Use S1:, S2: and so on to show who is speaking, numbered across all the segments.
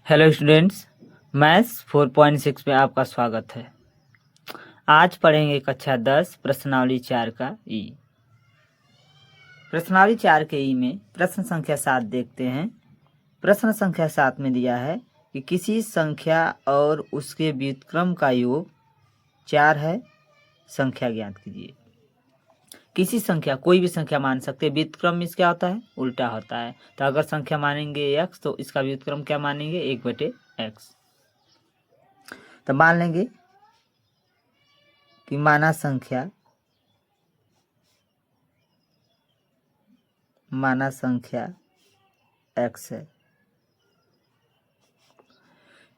S1: Hello students, maths 4.6 में आपका स्वागत है। आज पढ़ेंगे कक्षा 10 प्रश्नावली 4 का ई। प्रश्नावली 4 के ई में प्रश्न संख्या 7 देखते हैं। प्रश्न संख्या 7 में दिया है कि किसी संख्या और उसके व्युत्क्रम का योग 4 है, संख्या ज्ञात कीजिए। किसी संख्या, कोई भी संख्या मान सकते हैं, व्युत्क्रम में क्या होता है, उल्टा होता है। तो अगर संख्या मानेंगे x तो इसका व्युत्क्रम क्या मानेंगे, 1/x। तो मान लेंगे कि माना संख्या x है।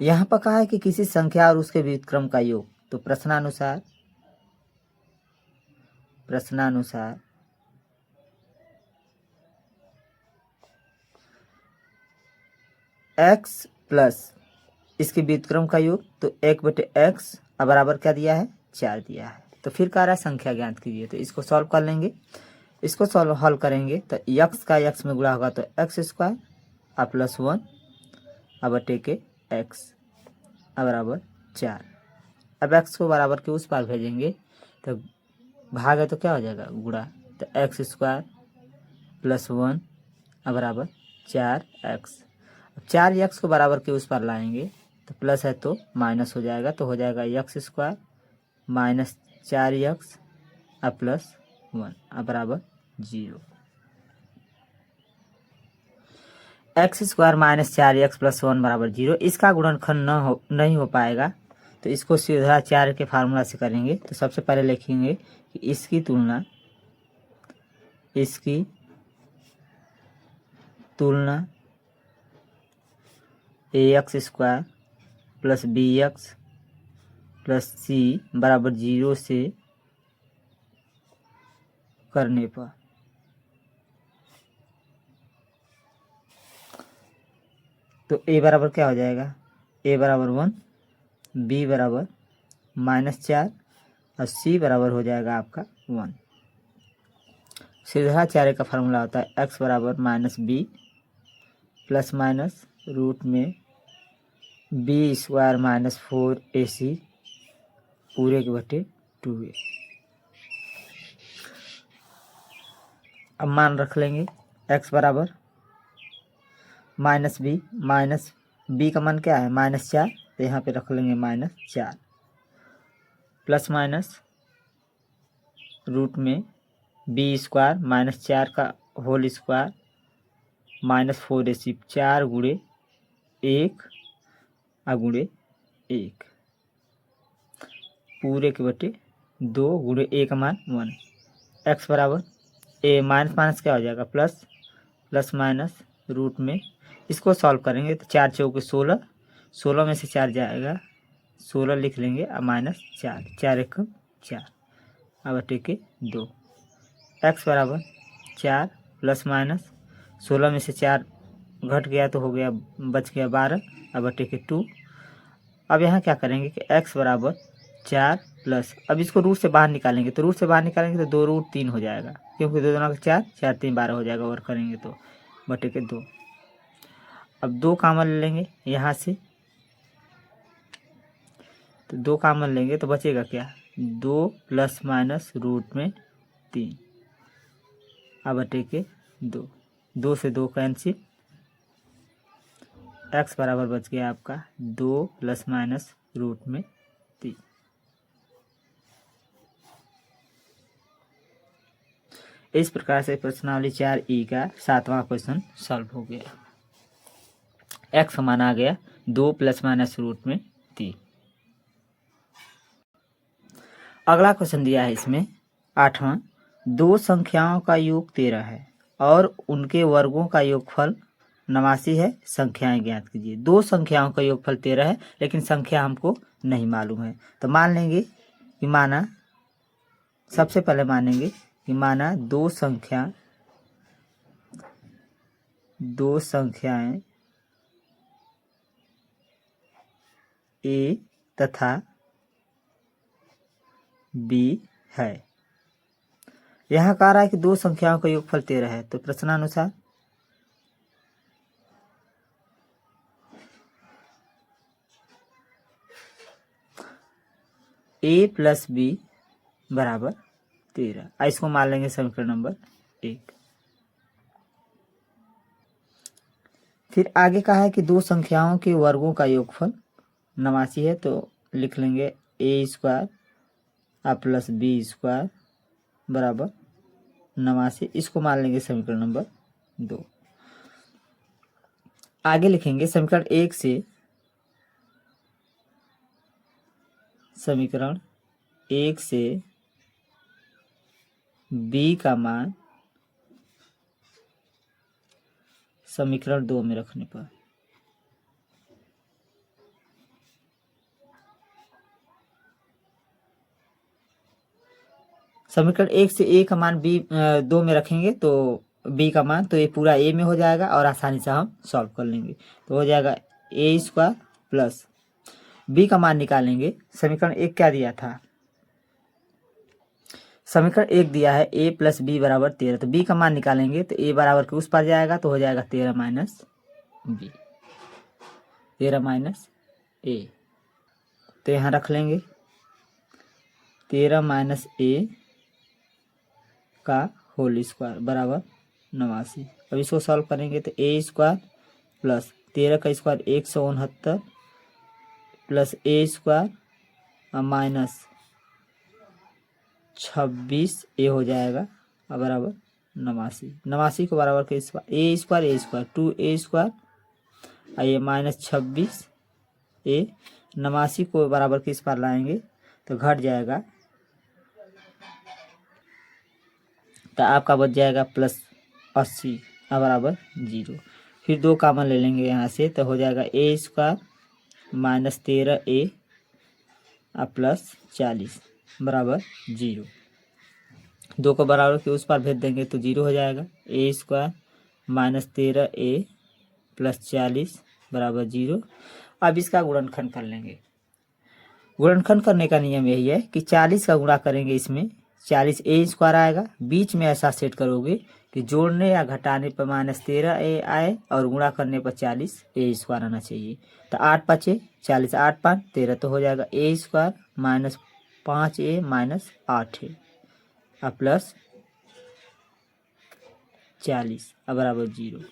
S1: यहाँ पर कहा है कि किसी संख्या और उसके व्युत्क्रम का योग। तो प्रश्नानुसार x प्लस इसके व्युत्क्रम का योग, तो 1/x बराबर क्या दिया है, 4 दिया है। तो फिर कह रहा है संख्या ज्ञात कीजिए। तो इसको सॉल्व कर लेंगे। इसको हल करेंगे तो x का x में गुणा होगा तो x² प्लस 1 बटे के x बराबर 4। अब x को बराबर के उस पार भेजेंगे तो भाग है तो क्या हो जाएगा, गुणा। तो x² प्लस 1 बराबर 4x। अब 4x को बराबर के उस पार लाएंगे तो प्लस है तो माइनस हो जाएगा। तो हो जाएगा x² माइनस 4x प्लस 1 बराबर 0। x² माइनस 4x प्लस 1 बराबर 0। इसका गुणनखंड नहीं हो पाएगा। तो इसको सीधा 4 के फार्मूला से करेंगे। तो सबसे पहले लिखेंगे कि इसकी तुलना ax² plus bx plus c बराबर 0 से करने पर तो a बराबर क्या हो जाएगा, a बराबर 1, b बराबर -4 और c बराबर हो जाएगा आपका 1। सीधा 4 का फार्मूला होता है x बराबर -b प्लस माइनस रूट में b² माइनस 4ac पूरे के बटे 2a। अब मान रख लेंगे x बराबर माइनस b का मान क्या है, -4। तो यहाँ पे रख लेंगे -4 प्लस माइनस रूट में b² -4 का होल स्क्वायर माइनस 4ac 4 गुणे 1 गुणे 1 पूरे के बटे 2 गुणे 1 मान 1। x बराबर ए माइनस क्या हो जाएगा, प्लस माइनस रूट में इसको सॉल्व करेंगे तो 4 चौके 16, 16 में से 4 जाएगा, 16 लिख लेंगे और -4, 4 1 4 बटे के 2। x बराबर 4 प्लस माइनस 16 में से 4 घट गया तो हो गया, बच गया 12 बटे के 2। अब यहाँ क्या करेंगे कि x बराबर 4 प्लस, अब इसको रूट से बाहर निकालेंगे। तो रूट से बाहर निकालेंगे तो 2 रूट 3 हो जाएगा, क्योंकि 2 दूना 4, 4 3 12 हो जाएगा। और करेंगे तो बटे के 2। अब 2 कॉमन ले लेंगे यहाँ से, तो 2 कॉमन लेंगे तो बचेगा क्या, 2 प्लस माइनस रूट में 3 बटे के 2। 2 से 2 कैंसिल, x बराबर बच गया आपका 2 प्लस माइनस रूट में 3। इस प्रकार से प्रश्नावली 4 ई का 7वां क्वेश्चन सॉल्व हो गया। x माना गया 2 प्लस माइनस रूट में 3। अगला क्वेश्चन दिया है इसमें 8वां, दो संख्याओं का योग 13 है और उनके वर्गों का योगफल 89 है, संख्याएं ज्ञात कीजिए। दो संख्याओं का योगफल 13 है लेकिन संख्या हमको नहीं मालूम है। तो मान लेंगे कि सबसे पहले मानेंगे कि दो संख्याएं a तथा b है। यहाँ कह रहा है कि दो संख्याओं का योगफल 13 है। तो प्रश्नानुसार ए प्लस बी बराबर 13। इसको मान लेंगे समीकरण नंबर 1। फिर आगे कहा है कि दो संख्याओं के वर्गों का योगफल 89 है, तो लिख लेंगे ए स्क्वायर आ प्लस बी स्क्वायर बराबर 89। इसको मान लेंगे समीकरण नंबर 2। आगे लिखेंगे समीकरण 1 से बी का मान समीकरण 2 में रखने पर समीकरण 1 से ए का मान बी 2 में रखेंगे तो बी का मान, तो ये पूरा ए में हो जाएगा और आसानी से हम सॉल्व कर लेंगे। तो हो जाएगा ए स्क्वायर प्लस बी का मान निकालेंगे। समीकरण 1 क्या दिया था? समीकरण 1 दिया है ए प्लस बी बराबर 13। तो बी का मान निकालेंगे तो ए बराबर के उस पर जाएगा, तो हो जाएगा 13 माइनस बी, 13 माइनस ए। तो यहाँ रख लेंगे 13 माइनस ए का होल स्क्वायर बराबर 89। अब इसको सॉल्व करेंगे तो ए स्क्वायर प्लस 13 का स्क्वायर 169 प्लस ए स्क्वायर माइनस 26 ए हो जाएगा बराबर 89। 89 को बराबर के ए स्क्वायर 2 ए स्क्वायर ये माइनस 26 ए। 89 को बराबर के इस पार लाएंगे तो घट जाएगा, तो आपका बच जाएगा प्लस 80 बराबर 0। फिर 2 कॉमन ले लेंगे यहाँ से, तो हो जाएगा ए स्क्वायर माइनस 13 ए प्लस 40 बराबर 0। 2 को बराबर के उस पार भेज देंगे तो 0 हो जाएगा। ए स्क्वायर माइनस 13 ए प्लस 40 बराबर 0। अब इसका गुणनखंड कर लेंगे। गुणनखंड करने का नियम यही है कि 40 का गुणा करेंगे, इसमें 40 ए स्क्वायर आएगा। बीच में ऐसा सेट करोगे कि जोड़ने या घटाने पर माइनस 13 ए आए और गुणा करने पर 40 ए स्क्वायर आना चाहिए। तो 8 5 40, 8 5 13, तो हो जाएगा ए स्क्वायर माइनस 5 ए माइनस 8 है प्लस 40 बराबर 0।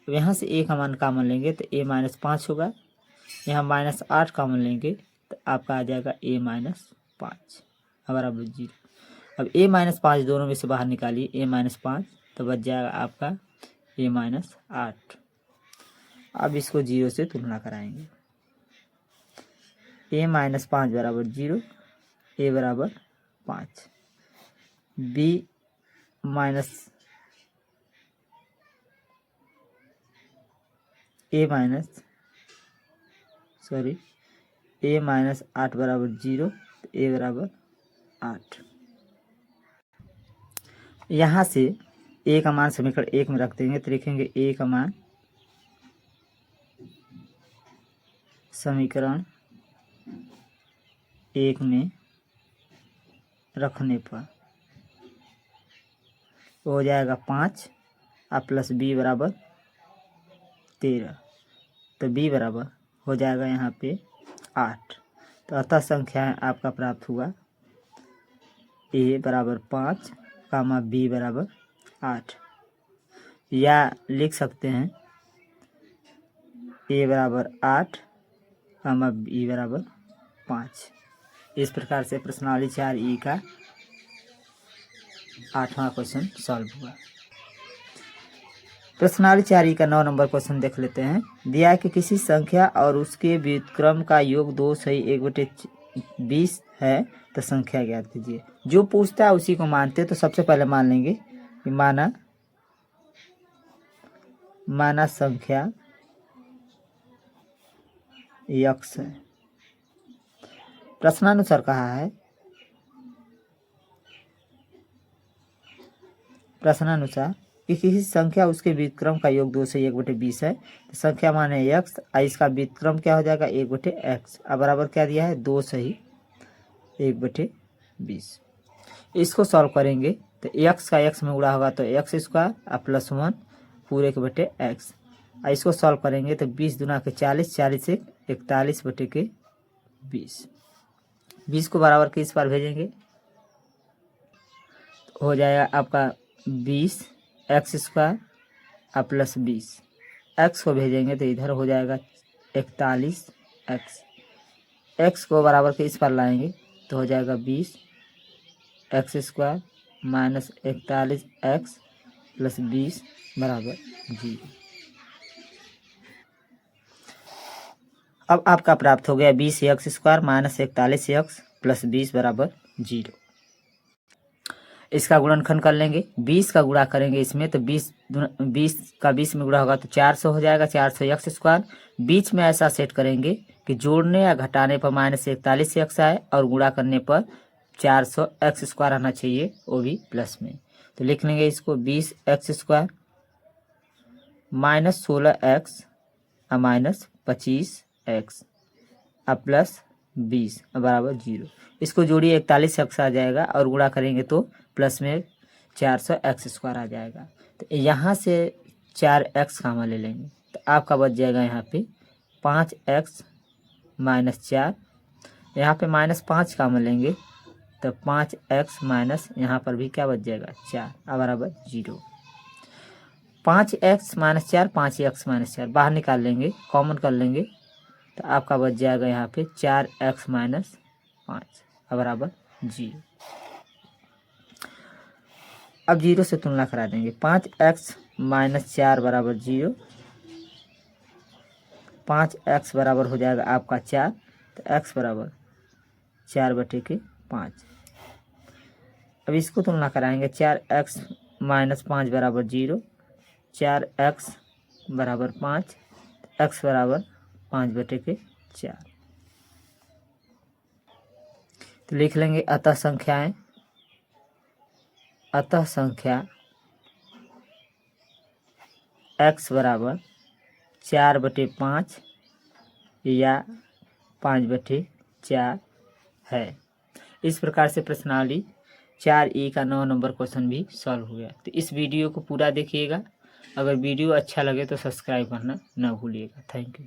S1: अब यहाँ से ए का मान कॉमन लेंगे तो ए माइनस 5 होगा। यहाँ माइनस 8 कॉमन लेंगे तो आपका आ जाएगा ए माइनस 5 बराबर 0। अब ए माइनस 5 दोनों में से बाहर निकालिए, ए माइनस 5 तो बच जाएगा आपका ए माइनस 8। अब इसको 0 से तुलना कराएंगे। ए माइनस 5 बराबर 0, ए बराबर 5, बी माइनस ए माइनस 8 बराबर 0, ए बराबर 8। यहाँ से ए का मान समीकरण 1 में रख देंगे तो लिखेंगे ए का मान समीकरण 1 में रखने पर हो जाएगा 5 प्लस बी बराबर 13। तो बी बराबर हो जाएगा यहाँ पे 8। तो अतः संख्या आपका प्राप्त हुआ ए बराबर 5 कामा बी बराबर 8, या लिख सकते हैं ए बराबर 8 कामा बी बराबर 5। इस प्रकार से प्रश्नावली 4E का 8वां क्वेश्चन सॉल्व हुआ। प्रश्नावली 4E का 9 नंबर क्वेश्चन देख लेते हैं। दिया है कि किसी संख्या और उसके व्युत्क्रम का योग 2 सही 1/20 है, तो संख्या ज्ञात कीजिए। जो पूछता है उसी को मानते, तो सबसे पहले मान लेंगे कि माना संख्या x है। प्रश्नानुसार कहा है, प्रश्नानुसार कि किसी संख्या उसके व्युत्क्रम का योग 2 से 1/20 है, तो संख्या माने x, इसका व्युत्क्रम क्या हो जाएगा 1/x। अब बराबर क्या दिया है 2 सही 1/20। इसको सॉल्व करेंगे तो x का x में गुणा होगा तो x स्क्वायर प्लस 1 पूरे के बटे x। इसको सॉल्व करेंगे तो 20 दूना के 40, 40 से 41/20। 20 को बराबर के इस पार भेजेंगे तो हो जाएगा आपका 20 एक्स स्क्वायर और प्लस 20। एक्स को भेजेंगे तो इधर हो जाएगा 41 एक्स। एक्स को बराबर के इस पर लाएंगे तो हो जाएगा 20 x square minus 41 x plus 20 बराबर 0। अब आपका प्राप्त हो गया 20 x square minus 41 x plus 20 बराबर 0। इसका गुणनखंड कर लेंगे, 20 का गुणा करेंगे इसमें तो 20 का 20 में गुणा होगा तो 400 हो जाएगा, 400 एक्स स्क्वायर। बीच में ऐसा सेट करेंगे कि जोड़ने या घटाने पर माइनस 41 एक्स आए और गुणा करने पर 400 एक्स स्क्वायर आना चाहिए, वो भी प्लस में। तो लिख लेंगे इसको 20 एक्स स्क्वायर माइनस 16 एक्स और माइनस 25 एक्स और प्लस 20 बराबर 0। इसको जोड़िए 41 एक्स आ जाएगा और गुणा करेंगे तो प्लस में 400 एक्स स्क्वायर आ जाएगा। तो यहाँ से 4 एक्स कामा ले लेंगे तो आपका बच जाएगा यहाँ पे 5 एक्स माइनस 4। यहाँ पे माइनस 5 कामा लेंगे तो 5 एक्स माइनस यहाँ पर भी क्या बच जाएगा 4 बराबर 0। 5 एक्स माइनस 4 5 एक्स माइनस 4 बाहर निकाल लेंगे, कॉमन कर लेंगे तो आपका बच जाएगा यहाँ पे 4 एक्स माइनस 5 बराबर 0। अब 0 से तुलना करा देंगे, 5 एक्स माइनस 4 बराबर 0। 5 एक्स बराबर हो जाएगा आपका 4 तो एक्स बराबर 4/5। अब इसको तुलना कराएंगे, 4 एक्स माइनस 5 बराबर 0, 4 एक्स बराबर 5, एक्स बराबर 5/4। तो लिख लेंगे अतः संख्याएं, अतः संख्या x बराबर 4/5 या 5/4 है। इस प्रकार से प्रश्नावली 4E का 9 नंबर क्वेश्चन भी सॉल्व हो गया। तो इस वीडियो को पूरा देखिएगा, अगर वीडियो अच्छा लगे तो सब्सक्राइब करना ना भूलिएगा। Thank you.